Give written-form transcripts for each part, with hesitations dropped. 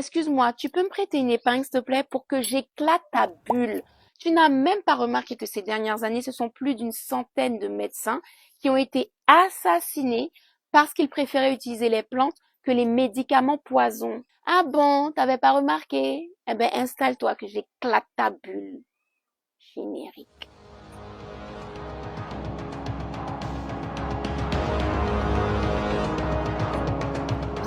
Excuse-moi, tu peux me prêter une épingle, s'il te plaît, pour que j'éclate ta bulle? Tu n'as même pas remarqué que ces dernières années, ce sont plus d'une centaine de médecins qui ont été assassinés parce qu'ils préféraient utiliser les plantes que les médicaments poisons. Ah bon, t'avais pas remarqué? Eh ben, installe-toi que j'éclate ta bulle. Générique.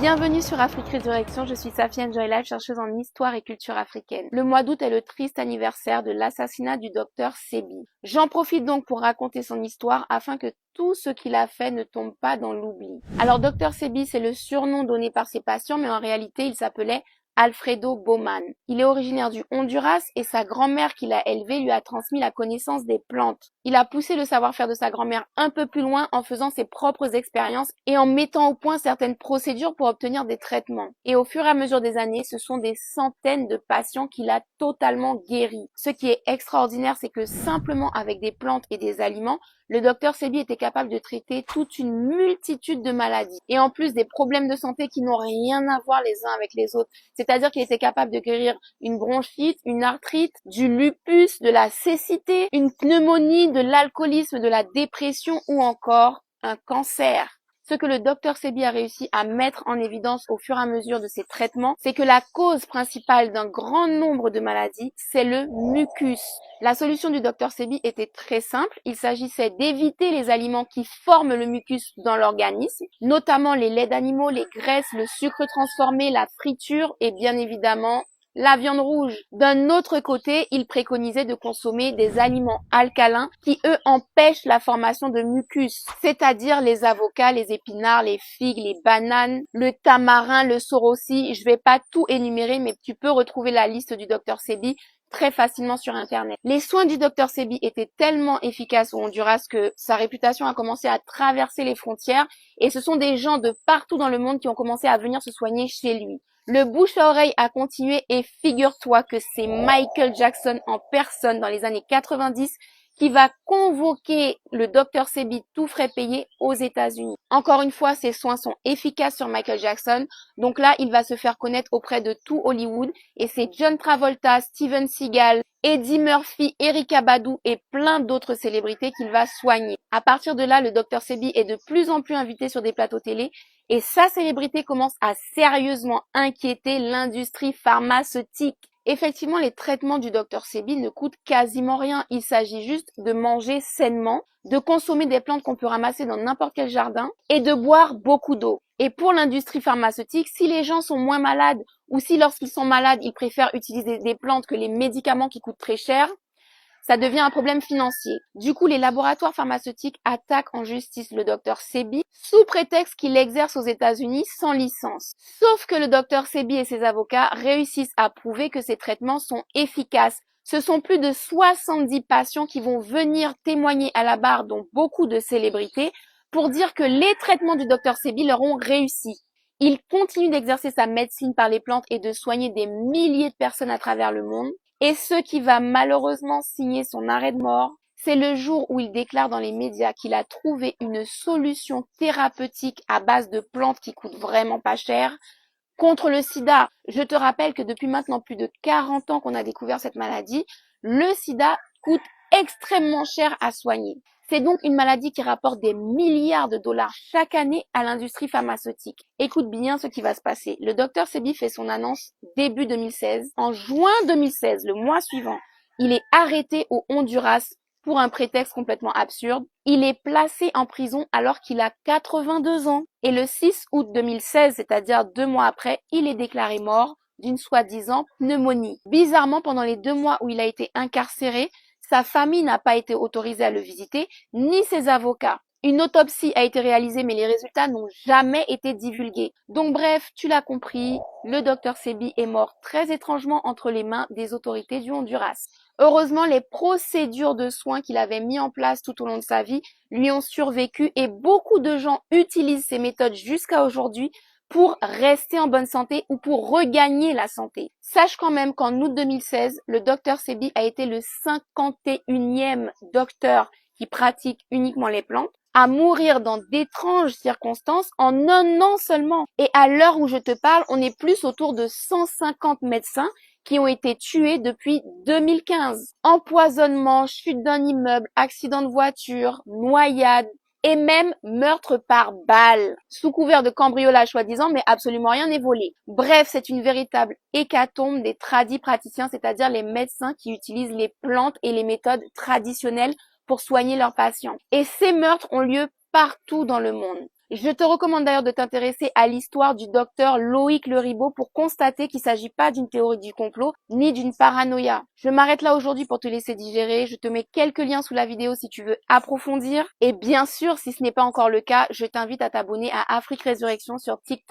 Bienvenue sur Afrique Résurrection, je suis Safiane Joyla, chercheuse en histoire et culture africaine. Le mois d'août est le triste anniversaire de l'assassinat du docteur Sebi. J'en profite donc pour raconter son histoire afin que tout ce qu'il a fait ne tombe pas dans l'oubli. Alors docteur Sebi, c'est le surnom donné par ses patients, mais en réalité il s'appelait Alfredo Baumann. Il est originaire du Honduras et sa grand-mère qui l'a élevé lui a transmis la connaissance des plantes. Il a poussé le savoir-faire de sa grand-mère un peu plus loin en faisant ses propres expériences et en mettant au point certaines procédures pour obtenir des traitements. Et au fur et à mesure des années, ce sont des centaines de patients qu'il a totalement guéris. Ce qui est extraordinaire, c'est que simplement avec des plantes et des aliments, le docteur Sebi était capable de traiter toute une multitude de maladies. Et en plus des problèmes de santé qui n'ont rien à voir les uns avec les autres. C'est-à-dire qu'il était capable de guérir une bronchite, une arthrite, du lupus, de la cécité, une pneumonie, de l'alcoolisme, de la dépression ou encore un cancer. Ce que le docteur Sebi a réussi à mettre en évidence au fur et à mesure de ses traitements, c'est que la cause principale d'un grand nombre de maladies, c'est le mucus. La solution du docteur Sebi était très simple. Il s'agissait d'éviter les aliments qui forment le mucus dans l'organisme, notamment les laits d'animaux, les graisses, le sucre transformé, la friture et bien évidemment la viande rouge. D'un autre côté, il préconisait de consommer des aliments alcalins qui, eux, empêchent la formation de mucus, c'est-à-dire les avocats, les épinards, les figues, les bananes, le tamarin, le sorossi. Je vais pas tout énumérer, mais tu peux retrouver la liste du docteur Sebi très facilement sur Internet. Les soins du docteur Sebi étaient tellement efficaces au Honduras que sa réputation a commencé à traverser les frontières et ce sont des gens de partout dans le monde qui ont commencé à venir se soigner chez lui. Le bouche à oreille a continué et figure-toi que c'est Michael Jackson en personne dans les années 90 qui va convoquer le docteur Sebi tout frais payé aux États-Unis. Encore une fois, ses soins sont efficaces sur Michael Jackson. Donc là, il va se faire connaître auprès de tout Hollywood et c'est John Travolta, Steven Seagal, Eddie Murphy, Erykah Badu et plein d'autres célébrités qu'il va soigner. À partir de là, le docteur Sebi est de plus en plus invité sur des plateaux télé et sa célébrité commence à sérieusement inquiéter l'industrie pharmaceutique. Effectivement, les traitements du docteur Sebi ne coûtent quasiment rien. Il s'agit juste de manger sainement, de consommer des plantes qu'on peut ramasser dans n'importe quel jardin et de boire beaucoup d'eau. Et pour l'industrie pharmaceutique, si les gens sont moins malades ou si lorsqu'ils sont malades, ils préfèrent utiliser des plantes que les médicaments qui coûtent très cher, ça devient un problème financier. Du coup, les laboratoires pharmaceutiques attaquent en justice le docteur Sebi sous prétexte qu'il exerce aux États-Unis sans licence. Sauf que le docteur Sebi et ses avocats réussissent à prouver que ces traitements sont efficaces. Ce sont plus de 70 patients qui vont venir témoigner à la barre, dont beaucoup de célébrités, pour dire que les traitements du docteur Sebi leur ont réussi. Il continue d'exercer sa médecine par les plantes et de soigner des milliers de personnes à travers le monde. Et ce qui va malheureusement signer son arrêt de mort, c'est le jour où il déclare dans les médias qu'il a trouvé une solution thérapeutique à base de plantes qui coûtent vraiment pas cher contre le sida. Je te rappelle que depuis maintenant plus de 40 ans qu'on a découvert cette maladie, le sida coûte extrêmement cher à soigner. C'est donc une maladie qui rapporte des milliards de dollars chaque année à l'industrie pharmaceutique. Écoute bien ce qui va se passer. Le docteur Sebi fait son annonce début 2016. En juin 2016, le mois suivant, il est arrêté au Honduras pour un prétexte complètement absurde. Il est placé en prison alors qu'il a 82 ans. Et le 6 août 2016, c'est-à-dire 2 mois après, il est déclaré mort d'une soi-disant pneumonie. Bizarrement, pendant les 2 mois où il a été incarcéré, sa famille n'a pas été autorisée à le visiter, ni ses avocats. Une autopsie a été réalisée, mais les résultats n'ont jamais été divulgués. Donc bref, tu l'as compris, le docteur Sebi est mort très étrangement entre les mains des autorités du Honduras. Heureusement, les procédures de soins qu'il avait mis en place tout au long de sa vie lui ont survécu et beaucoup de gens utilisent ces méthodes jusqu'à aujourd'hui pour rester en bonne santé ou pour regagner la santé. Sache quand même qu'en août 2016, le docteur Sebi a été le 51e docteur qui pratique uniquement les plantes. à mourir dans d'étranges circonstances en un an seulement. Et à l'heure où je te parle, on est plus autour de 150 médecins qui ont été tués depuis 2015. Empoisonnement, chute d'un immeuble, accident de voiture, noyade, et même meurtre par balle, sous couvert de cambriolage soi-disant, mais absolument rien n'est volé. Bref, c'est une véritable hécatombe des tradis praticiens, c'est-à-dire les médecins qui utilisent les plantes et les méthodes traditionnelles pour soigner leurs patients. Et ces meurtres ont lieu partout dans le monde. Je te recommande d'ailleurs de t'intéresser à l'histoire du docteur Loïc Le Ribot pour constater qu'il ne s'agit pas d'une théorie du complot ni d'une paranoïa. Je m'arrête là aujourd'hui pour te laisser digérer. Je te mets quelques liens sous la vidéo si tu veux approfondir. Et bien sûr, si ce n'est pas encore le cas, je t'invite à t'abonner à Afrique Résurrection sur TikTok.